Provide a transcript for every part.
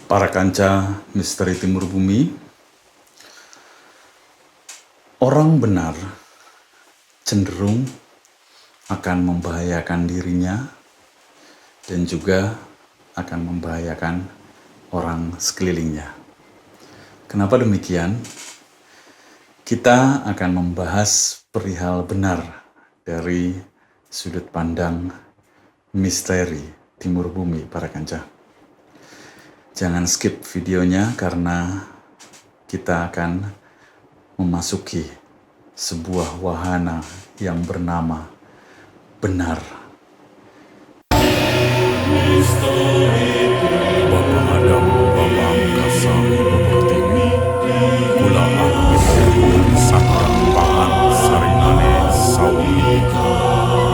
Para kanca misteri Timur Bumi, orang benar cenderung akan membahayakan dirinya dan juga akan membahayakan orang sekelilingnya. Kenapa demikian? Kita akan membahas perihal benar dari sudut pandang misteri Timur Bumi, para kanca. Jangan skip videonya karena kita akan memasuki sebuah wahana yang bernama benar. Bapa Adam, Bapa Angkasa, Ibu Pertiwi, Kula Angin dari Sakang Pangan Sarinane Sawika,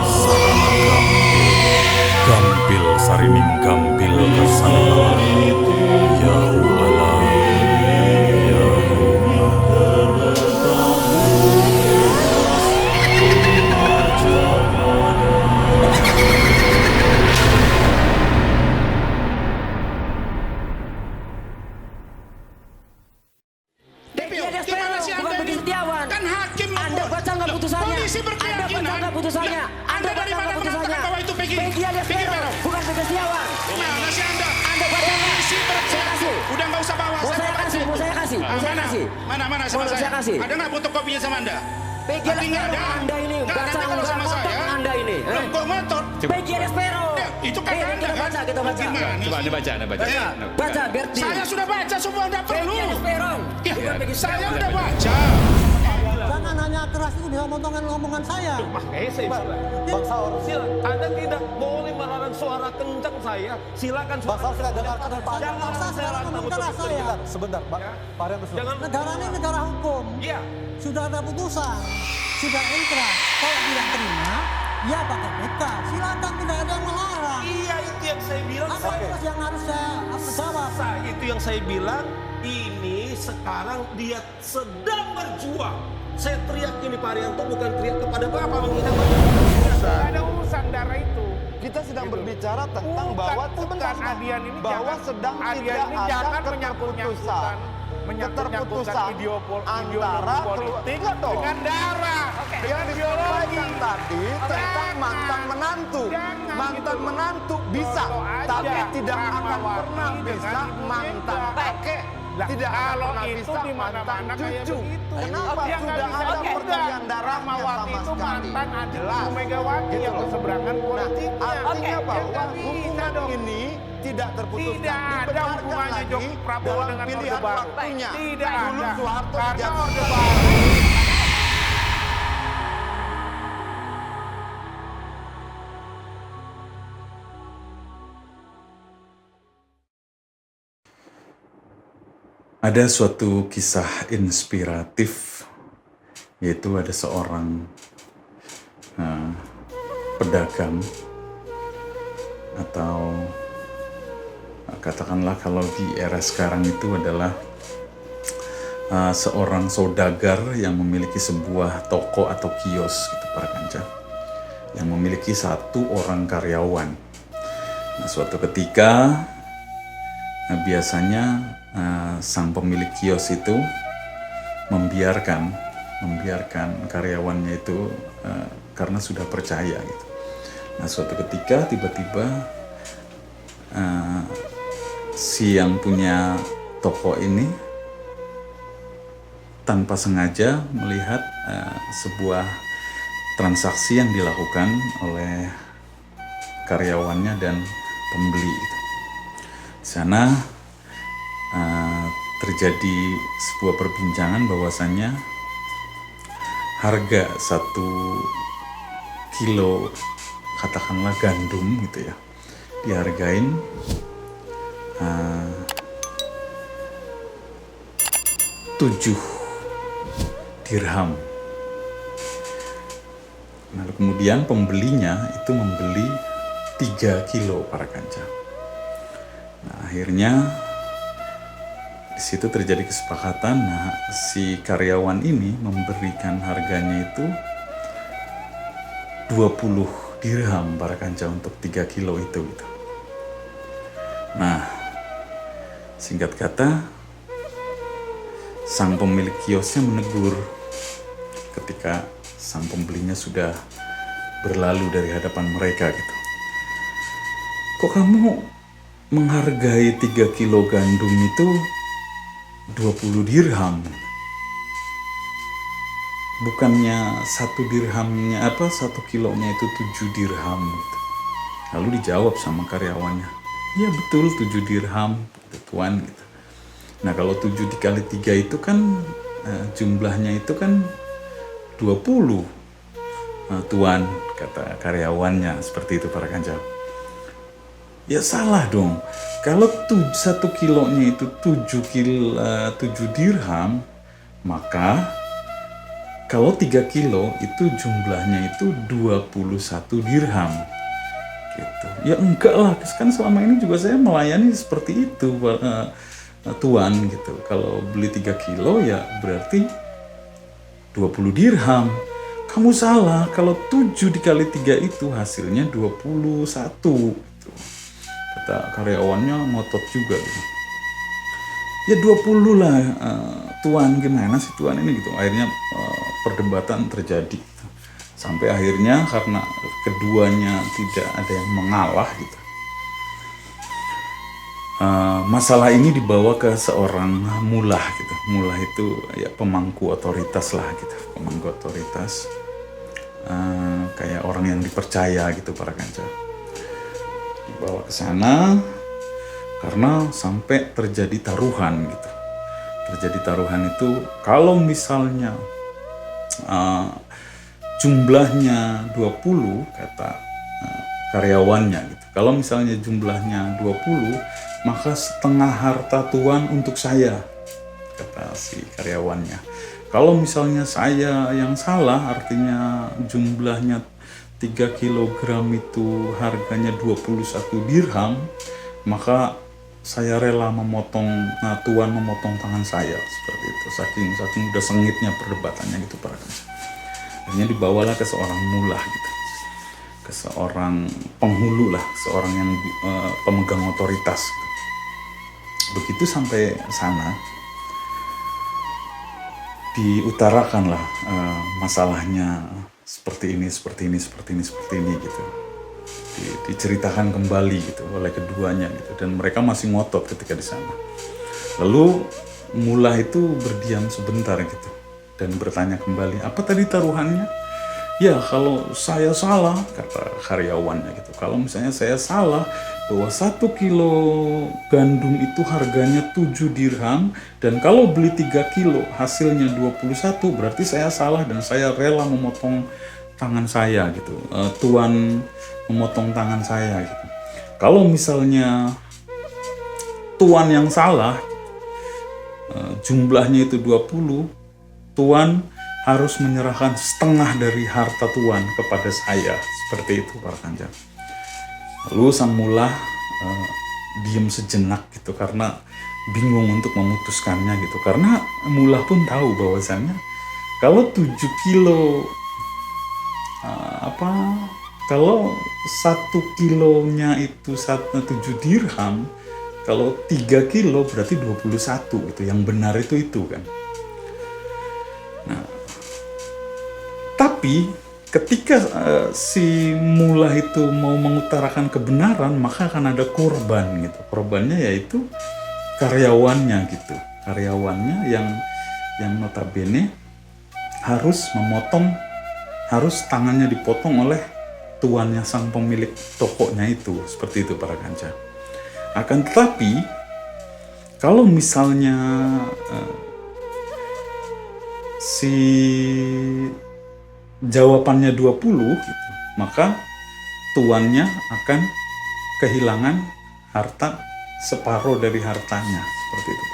Sarana Gampil Sarining Gampil Kasana, Yahu Allah, Yahu Bukan Budi Setiawan. Kan hakim Anda baca nggak putusannya? Polisi Anda berkeyakinan. baca nggak putusannya? Anda baca dari mana nggak putusannya? mengatakan bahwa itu Peggy? Peggy alias Peggy Vero, Vero. bukan Budi Setiawan. Mana sih Anda? Anda baca nggak? Polisi Saya kasih. Udah nggak usah bawa. Mau saya kasih, mau saya kasih, mau saya Mana? kasih. Mana sama Mau saya? saya kasih. Ada nggak fotokopinya sama Anda? Peggy Tapi alias nggak Vero, ada. Anda ini Nggak baca ada kalau nggak sama ngotot saya. Anda ini. Loh, kok ngotot? Peggy alias Vero. Itu kan Anda kita kan? baca, kita baca. Gimana? Coba Anda baca. Baca, biar di. Saya sudah baca semua, nggak perlu. Peggy alias Vero. Ya, Bukan Peggy saya Setiawan. udah baca. Jangan hanya keras itu bisa memotongkan omongan saya. Makanya saya bilang, Bang Saur, Anda tidak boleh melarang suara kencang saya. Silakan Bang Saur, saya dengarkan Pak. Jangan Maksa saya saya ngomong keras saya. Sebentar, Pak. Pak Arianto, Jangan Negara ini negara hukum. Iya. Sudah ada putusan. Sudah inkrah. Kalau tidak terima, ya pakai PK. Silakan, tidak ada yang melarang. Iya, itu yang saya bilang. Apa terus yang harus saya jawab? Itu yang saya bilang. Ini sekarang dia sedang berjuang. Saya teriak ini Pak Arianto bukan teriak kepada Bapak menghina Bapak. Tidak ada urusan darah itu. kita sedang Gitu. berbicara tentang Bukan, bahwa bukan. Adian ini bahwa jangan- sedang Adian tidak ini ada jangan keterputusan menyangkut-nyangkutkan antara politik Enggak dong. dengan darah, dengan Yang biologi. disampaikan tadi tentang mantan menantu. Jangan Mantan gitu. menantu bisa, Contoh aja, tapi tidak akan Rahmawati pernah dengan bisa Ibu mantan Mega. kakek. Lah, Tidak akan kalau pernah itu bisa di mantan mana-mana kayak cucu. begitu. Kenapa Yang nggak sudah bisa ada juga. perjanjian darahnya Rahmawati sama itu sekali? mantan adik Jelas. Ibu Megawati Gitu yang loh. berseberangan Nah, politiknya. artinya bahwa Ya nggak bisa hubungan dong. ini tidak terputuskan. Tidak ada Dibenarkan hubungannya lagi Jok Prabowo dalam dengan Orde pilihan Baru. waktunya. Tidak Dulu ada. Soeharto Karena dijatuhkan. Orde Baru. Ada suatu kisah inspiratif, yaitu ada seorang pedagang atau katakanlah kalau di era sekarang itu adalah seorang saudagar yang memiliki sebuah toko atau kios gitu, para kanca, yang memiliki satu orang karyawan. Nah, suatu ketika biasanya sang pemilik kios itu membiarkan karyawannya itu karena sudah percaya gitu. Nah, suatu ketika tiba-tiba si yang punya toko ini tanpa sengaja melihat sebuah transaksi yang dilakukan oleh karyawannya dan pembeli gitu. Di sana terjadi sebuah perbincangan bahwasannya harga 1 kilo katakanlah gandum gitu ya dihargain 7 dirham. Nah, kemudian pembelinya itu membeli 3 kilo, para kanca. Nah, akhirnya di situ terjadi kesepakatan. Nah, si karyawan ini memberikan harganya itu 20 dirham, para kanca, untuk 3 kilo itu gitu. Nah, Singkat kata, sang pemilik kiosnya menegur ketika sang pembelinya sudah berlalu dari hadapan mereka gitu. Kok kamu menghargai 3 kilo gandum itu 20 dirham? Bukannya 1 dirhamnya 1 kilonya itu 7 dirham gitu. Lalu dijawab sama karyawannya, ya betul 7 dirham gitu, tuan gitu. Nah kalau 7 dikali 3 itu kan jumlahnya itu kan 20 tuan, kata karyawannya. Seperti itu para kancah. Ya salah dong, kalau 1 kilonya itu 7 dirham, maka kalau 3 kilo itu jumlahnya itu 21 dirham gitu. Ya enggak lah, kan selama ini juga saya melayani seperti itu tuan gitu. Kalau beli 3 kilo ya berarti 20 dirham. Kamu salah, kalau 7 dikali 3 itu hasilnya 21 gitu. Kata karyawannya ngotot juga gitu. Ya 20 lah tuan, gimana sih tuan ini gitu. Akhirnya perdebatan terjadi gitu. Sampai akhirnya karena keduanya tidak ada yang mengalah gitu, masalah ini dibawa ke seorang mullah gitu. Mullah itu ya pemangku otoritas lah gitu, pemangku otoritas, kayak orang yang dipercaya gitu para kancah. Dibawa ke sana karena sampai terjadi taruhan gitu. Terjadi taruhan itu kalau misalnya jumlahnya 20, kata karyawannya gitu. Kalau misalnya jumlahnya 20, maka setengah harta tuan untuk saya, kata si karyawannya. Kalau misalnya saya yang salah, artinya jumlahnya 3 kilogram itu harganya 21 dirham, maka saya rela memotong, tuan memotong tangan saya, seperti itu. Saking udah sengitnya perdebatannya gitu para kancah. Akhirnya dibawalah ke seorang mullah gitu, ke seorang penghulu lah, seorang yang pemegang otoritas gitu. Begitu sampai sana, diutarakanlah masalahnya seperti ini gitu. Diceritakan kembali gitu oleh keduanya gitu, dan mereka masih ngotot ketika di sana. Lalu mullah itu berdiam sebentar gitu dan bertanya kembali, apa tadi taruhannya? Ya kalau saya salah, kata karyawannya gitu, kalau misalnya saya salah bahwa 1 kilo gandum itu harganya 7 dirham, dan kalau beli 3 kilo hasilnya 21, berarti saya salah dan saya rela memotong tangan saya gitu, tuan memotong tangan saya gitu. Kalau misalnya tuan yang salah, jumlahnya itu 20, tuan harus menyerahkan setengah dari harta tuan kepada saya, seperti itu para kancah. Lalu sang mullah diam sejenak gitu karena bingung untuk memutuskannya gitu, karena mullah pun tahu bahwasannya kalau 7 kilo kalau 1 kilonya itu 7 dirham, kalau 3 kilo berarti 21 gitu, yang benar itu kan. Nah, tapi ketika si mullah itu mau mengutarakan kebenaran, maka akan ada korban gitu. Korbannya yaitu karyawannya gitu. Karyawannya yang notabene harus tangannya dipotong oleh tuannya, sang pemilik tokonya itu. Seperti itu para kancah. Akan tetapi kalau misalnya si jawabannya 20 gitu, maka tuannya akan kehilangan harta separuh dari hartanya, seperti itu.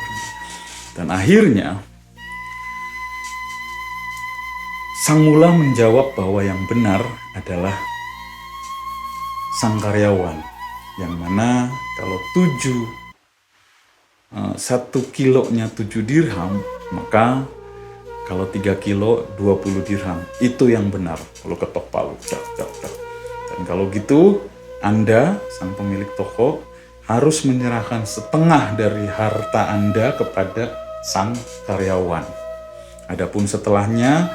Dan akhirnya sang mullah menjawab bahwa yang benar adalah sang karyawan, yang mana kalau 1 kilonya 7 dirham, maka kalau 3 kilo 20 dirham, itu yang benar. Kalau ketok palu, dan kalau gitu Anda sang pemilik toko harus menyerahkan setengah dari harta Anda kepada sang karyawan. Adapun setelahnya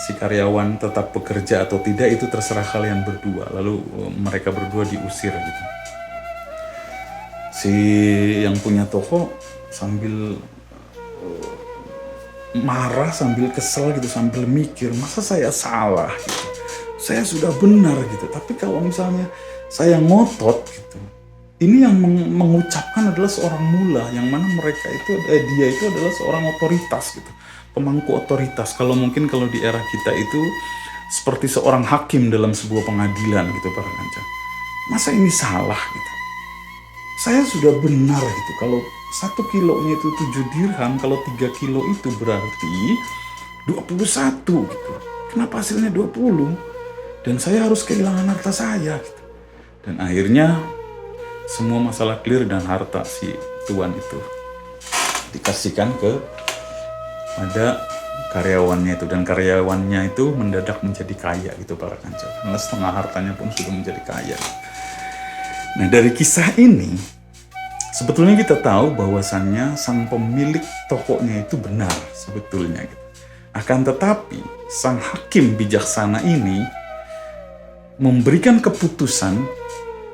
si karyawan tetap bekerja atau tidak itu terserah kalian berdua. Lalu mereka berdua diusir gitu. Si yang punya toko sambil marah, sambil kesel gitu, sambil mikir, masa saya salah gitu. Saya sudah benar gitu. Tapi kalau misalnya saya ngotot gitu, ini yang mengucapkan adalah seorang mula, yang mana dia itu adalah seorang otoritas gitu, pemangku otoritas. Kalau di era kita itu seperti seorang hakim dalam sebuah pengadilan gitu para kanca. Masa ini salah gitu? Saya sudah benar gitu. Kalau 1 kilonya itu 7 dirham, kalau 3 kilo itu berarti 21 gitu. Kenapa hasilnya 20? Dan saya harus kehilangan harta saya gitu. Dan akhirnya semua masalah clear dan harta si tuan itu dikasihkan pada karyawannya itu, dan karyawannya itu mendadak menjadi kaya gitu para kanca, karena setengah hartanya pun sudah menjadi kaya. Nah, dari kisah ini sebetulnya kita tahu bahwasannya sang pemilik tokonya itu benar sebetulnya gitu. Akan tetapi sang hakim bijaksana ini memberikan keputusan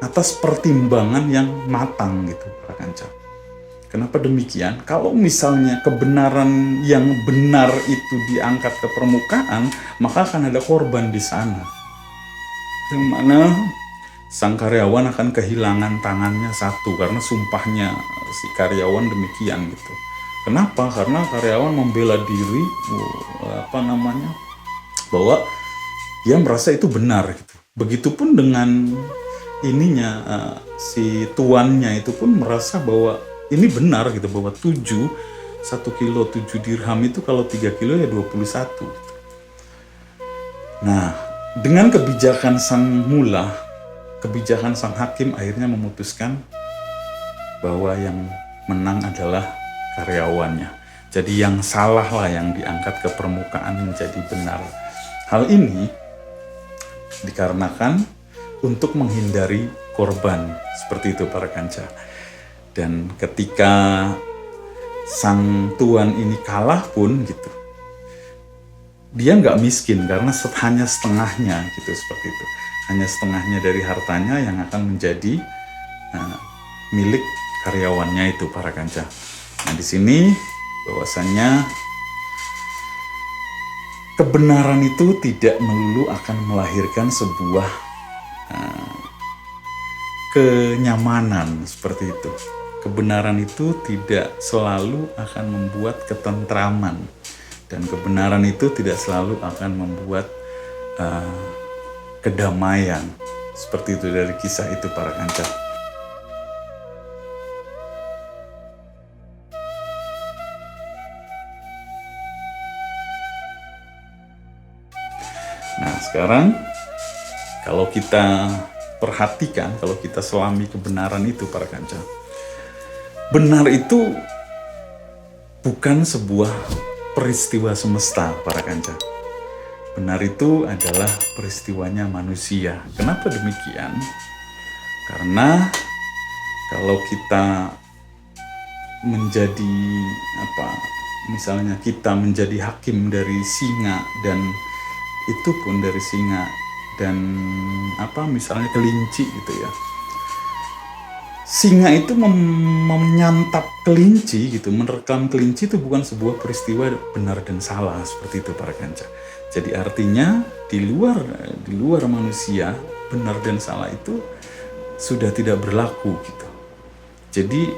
atas pertimbangan yang matang gitu para kanca. Kenapa demikian? Kalau misalnya kebenaran yang benar itu diangkat ke permukaan, maka akan ada korban di sana. Yang mana sang karyawan akan kehilangan tangannya satu karena sumpahnya si karyawan demikian gitu. Kenapa? Karena karyawan membela diri bahwa dia merasa itu benar gitu. Begitupun dengan si tuannya itu pun merasa bahwa ini benar gitu, bahwa 1 kilo 7 dirham itu kalau 3 kilo ya 21 gitu. Nah, dengan kebijakan sang mula, kebijakan sang hakim akhirnya memutuskan bahwa yang menang adalah karyawannya. Jadi yang salah lah yang diangkat ke permukaan menjadi benar. Hal ini dikarenakan untuk menghindari korban, seperti itu para kanca. Dan ketika sang tuan ini kalah pun gitu, dia nggak miskin karena hanya setengahnya gitu, seperti itu. Hanya setengahnya dari hartanya yang akan menjadi milik karyawannya itu para kanca. Nah, di sini bahwasannya kebenaran itu tidak melulu akan melahirkan sebuah kenyamanan, seperti itu. Kebenaran itu tidak selalu akan membuat ketentraman, dan kebenaran itu tidak selalu akan membuat kedamaian. Seperti itu dari kisah itu para kanca. Nah, sekarang kalau kita perhatikan, kalau kita selami kebenaran itu para kanca, benar itu bukan sebuah peristiwa semesta para kanca. Benar itu adalah peristiwanya manusia. Kenapa demikian? Karena kalau kita menjadi misalnya kita menjadi hakim dari singa, dan itu pun dari singa dan misalnya kelinci gitu ya. Singa itu menyantap kelinci gitu, menerkam kelinci itu bukan sebuah peristiwa benar dan salah, seperti itu para kanca. Jadi artinya di luar manusia, benar dan salah itu sudah tidak berlaku gitu. Jadi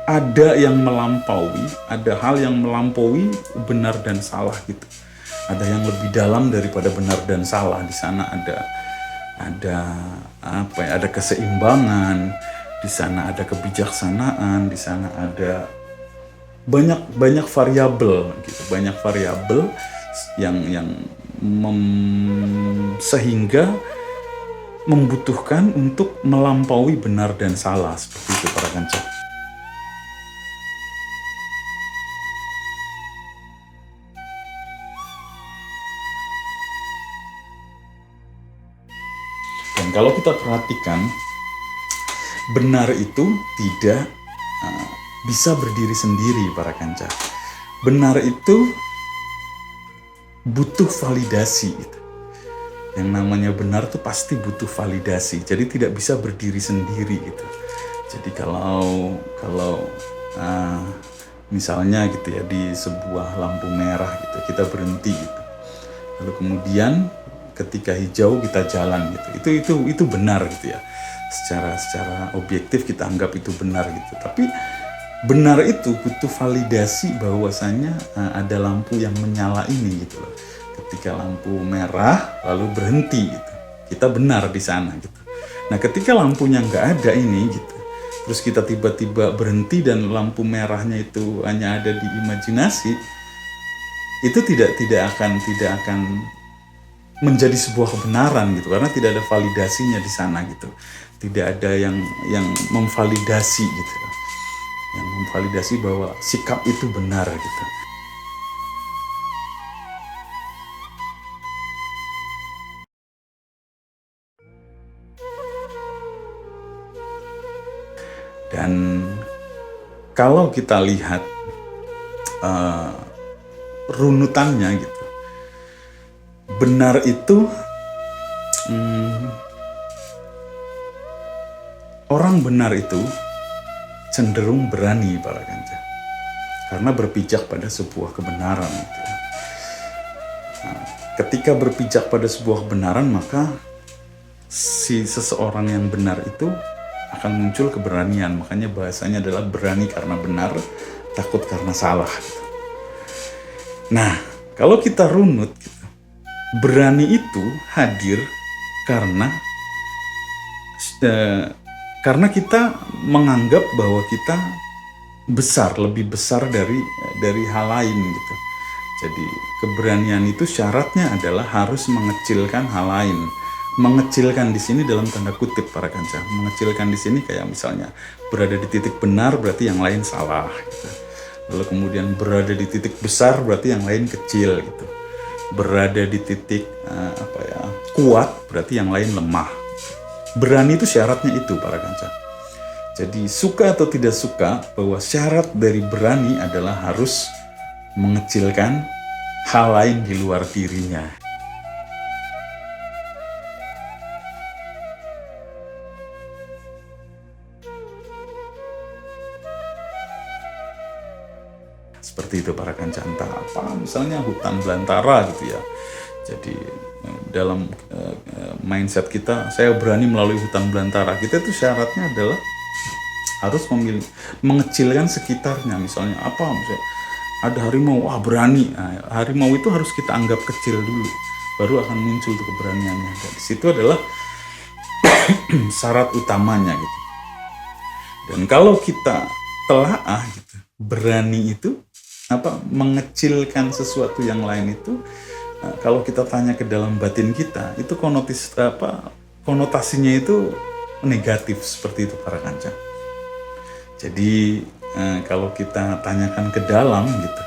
ada yang melampaui, ada hal yang melampaui benar dan salah gitu. Ada yang lebih dalam daripada benar dan salah. Di sana ada keseimbangan, di sana ada kebijaksanaan, di sana ada banyak variabel gitu, banyak variabel yang sehingga membutuhkan untuk melampaui benar dan salah, seperti itu para kanca. Dan kalau kita perhatikan benar itu tidak bisa berdiri sendiri para kanca. Benar itu butuh validasi gitu. Yang namanya benar tuh pasti butuh validasi. Jadi tidak bisa berdiri sendiri gitu. Jadi kalau misalnya gitu ya, di sebuah lampu merah gitu, kita berhenti gitu. Lalu kemudian ketika hijau kita jalan gitu. Itu benar gitu ya. Secara objektif kita anggap itu benar gitu. Tapi benar itu butuh validasi bahwasannya ada lampu yang menyala ini gitu loh. Ketika lampu merah lalu berhenti gitu, kita benar di sana gitu. Nah ketika lampunya nggak ada ini gitu, terus kita tiba-tiba berhenti dan lampu merahnya itu hanya ada di imajinasi, itu tidak akan menjadi sebuah kebenaran gitu, karena tidak ada validasinya di sana gitu. Tidak ada yang memvalidasi gitu, yang memvalidasi bahwa sikap itu benar gitu. Dan kalau kita lihat runutannya gitu, benar itu orang benar itu cenderung berani para kanca, karena berpijak pada sebuah kebenaran gitu ya. Nah, ketika berpijak pada sebuah kebenaran, maka si seseorang yang benar itu akan muncul keberanian. Makanya bahasanya adalah berani karena benar, takut karena salah gitu. Nah, kalau kita runut gitu, berani itu hadir karena kita menganggap bahwa kita besar, lebih besar dari hal lain gitu. Jadi keberanian itu syaratnya adalah harus mengecilkan hal lain. Mengecilkan di sini dalam tanda kutip para kanca. Mengecilkan di sini kayak misalnya berada di titik benar berarti yang lain salah gitu. Lalu kemudian berada di titik besar berarti yang lain kecil gitu. Berada di titik kuat berarti yang lain lemah. Berani itu syaratnya itu para kanca. Jadi suka atau tidak suka, bahwa syarat dari berani adalah harus mengecilkan hal lain di luar dirinya. Seperti itu para kanca, entah apa, misalnya hutan belantara gitu ya. Jadi dalam mindset kita, saya berani melalui hutan belantara. Kita itu syaratnya adalah harus mengecilkan sekitarnya. Misalnya apa? Misalnya ada harimau, wah berani. Nah, harimau itu harus kita anggap kecil dulu, baru akan muncul tuh keberaniannya. Dan di situ adalah syarat utamanya gitu. Dan kalau kita telaah gitu, berani itu mengecilkan sesuatu yang lain itu, kalau kita tanya ke dalam batin kita, itu konotasinya itu negatif seperti itu para kanca. Jadi kalau kita tanyakan ke dalam gitu,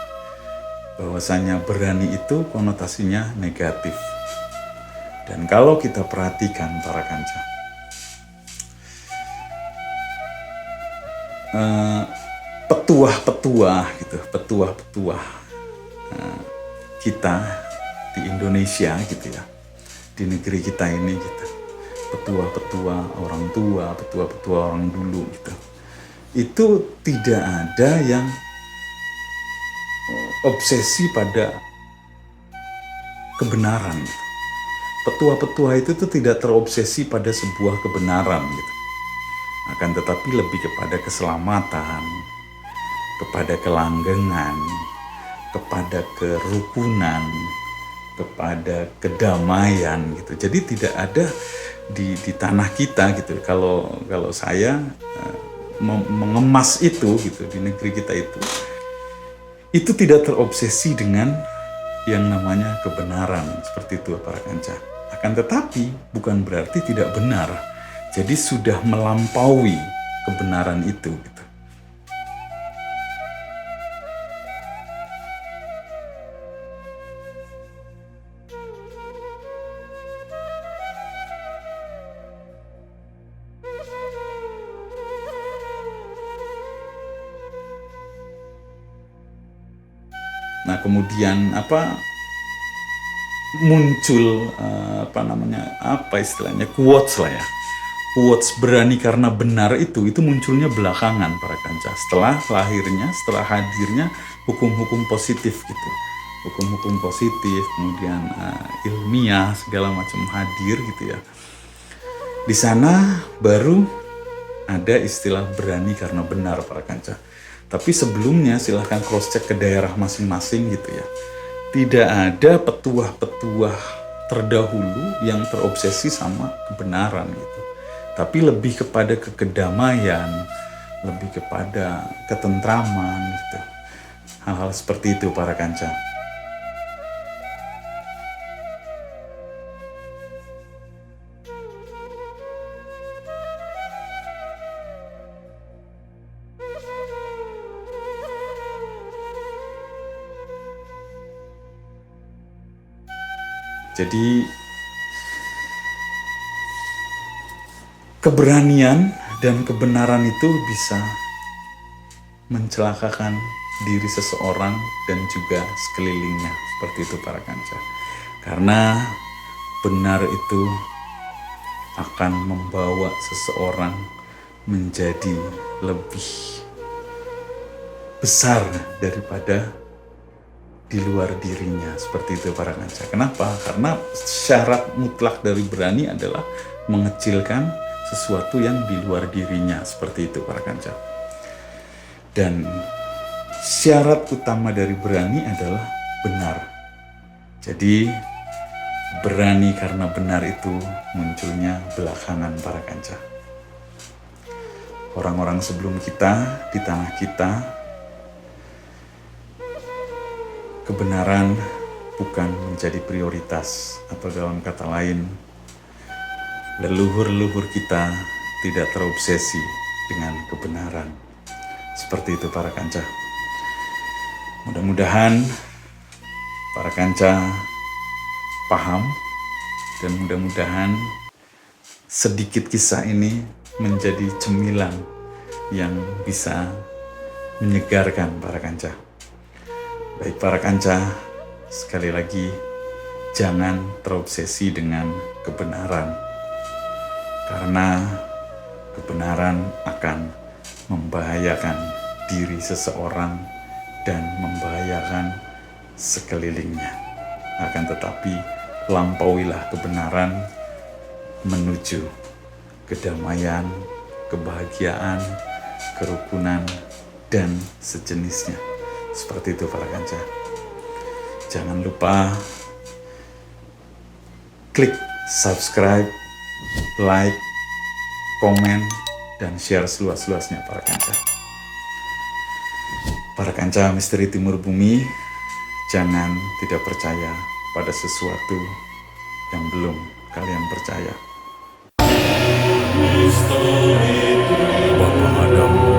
bahwasanya berani itu konotasinya negatif. Dan kalau kita perhatikan para kanca, petuah-petuah kita di Indonesia gitu ya, di negeri kita ini gitu, petuah-petuah orang tua, petuah-petuah orang dulu gitu, itu tidak ada yang obsesi pada kebenaran gitu. Petuah-petuah itu tuh tidak terobsesi pada sebuah kebenaran gitu, akan tetapi lebih kepada keselamatan, kepada kelanggengan, kepada kerukunan, kepada kedamaian gitu. Jadi tidak ada di tanah kita gitu. Kalau saya mengemas itu gitu di negeri kita itu tidak terobsesi dengan yang namanya kebenaran seperti itu para kanca. Akan tetapi bukan berarti tidak benar. Jadi sudah melampaui kebenaran itu gitu. Nah, kemudian muncul istilahnya quotes lah ya. Quotes berani karena benar itu munculnya belakangan para kanca. Setelah hadirnya hukum-hukum positif gitu. Hukum-hukum positif, kemudian ilmiah segala macam hadir gitu ya. Di sana baru ada istilah berani karena benar para kanca. Tapi sebelumnya silahkan cross check ke daerah masing-masing gitu ya. Tidak ada petuah-petuah terdahulu yang terobsesi sama kebenaran gitu. Tapi lebih kepada kedamaian, lebih kepada ketentraman gitu. Hal-hal seperti itu para kanca. Jadi keberanian dan kebenaran itu bisa mencelakakan diri seseorang dan juga sekelilingnya. Seperti itu para kanca. Karena benar itu akan membawa seseorang menjadi lebih besar daripada di luar dirinya. Seperti itu para kanca. Kenapa? Karena syarat mutlak dari berani adalah mengecilkan sesuatu yang di luar dirinya. Seperti itu para kanca. Dan syarat utama dari berani adalah benar. Jadi berani karena benar itu munculnya belakangan para kanca. Orang-orang sebelum kita di tanah kita, kebenaran bukan menjadi prioritas, atau dalam kata lain, leluhur-leluhur kita tidak terobsesi dengan kebenaran. Seperti itu para kanca. Mudah-mudahan para kanca paham dan mudah-mudahan sedikit kisah ini menjadi cemilan yang bisa menyegarkan para kanca. Baik para kanca, sekali lagi jangan terobsesi dengan kebenaran. Karena kebenaran akan membahayakan diri seseorang dan membahayakan sekelilingnya. Akan tetapi lampauilah kebenaran menuju kedamaian, kebahagiaan, kerukunan, dan sejenisnya. Seperti itu para kanca. Jangan lupa klik subscribe, like, komen, dan share seluas-luasnya para kanca. Para kanca misteri Timur Bumi, jangan tidak percaya pada sesuatu yang belum kalian percaya. Bapak Adam